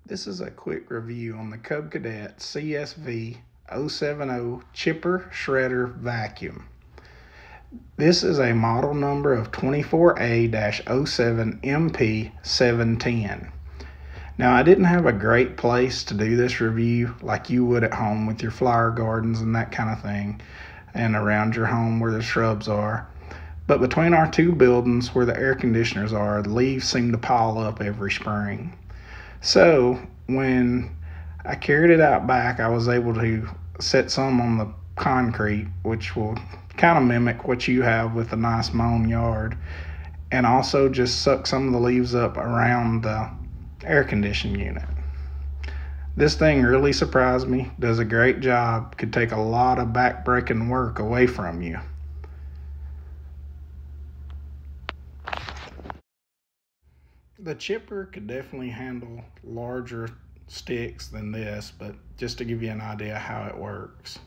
This is a quick review on the Cadet CSV070 Chipper Shredder Vacuum. This is a model number of 24A-07MP710. Now, I didn't have a great place to do this review like you would at home with your flower gardens and that kind of thing, and around your home where the shrubs are. But between our two buildings where the air conditioners are, the leaves seem to pile up every spring. So when I carried it out back, I was able to set some on the concrete, which will kind of mimic what you have with a nice mown yard, and also just suck some of the leaves up around the air conditioning unit. This thing really surprised me, does a great job, could take a lot of back-breaking work away from you. The chipper could definitely handle larger sticks than this, but just to give you an idea how it works.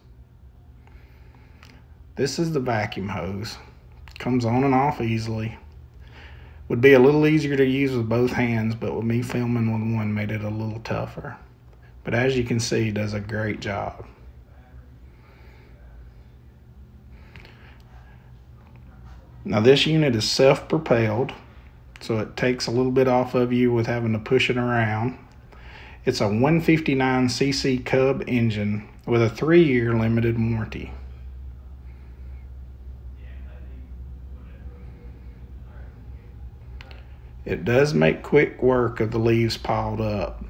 This is the vacuum hose. Comes on and off easily. Would be a little easier to use with both hands, but with me filming with one made it a little tougher. But as you can see, it does a great job. Now this unit is self-propelled, so it takes a little bit off of you with having to push it around. It's a 159cc Cub engine with a 3-year limited warranty. It does make quick work of the leaves piled up.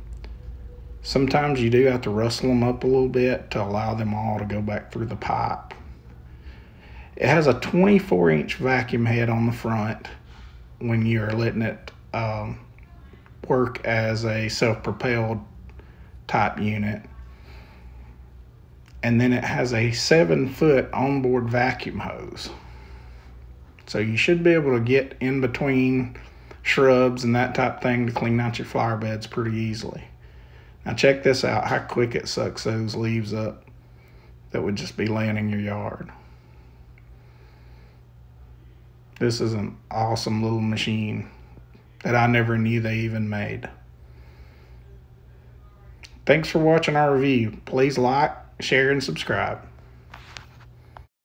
Sometimes you do have to rustle them up a little bit to allow them all to go back through the pipe. It has a 24-inch vacuum head on the front when you're letting it work as a self-propelled type unit. And then it has a 7-foot onboard vacuum hose. So you should be able to get in between shrubs and that type of thing to clean out your flower beds pretty easily. Now check this out, how quick it sucks those leaves up that would just be laying in your yard. This is an awesome little machine that I never knew they even made. Thanks for watching our review. Please like, share, and subscribe.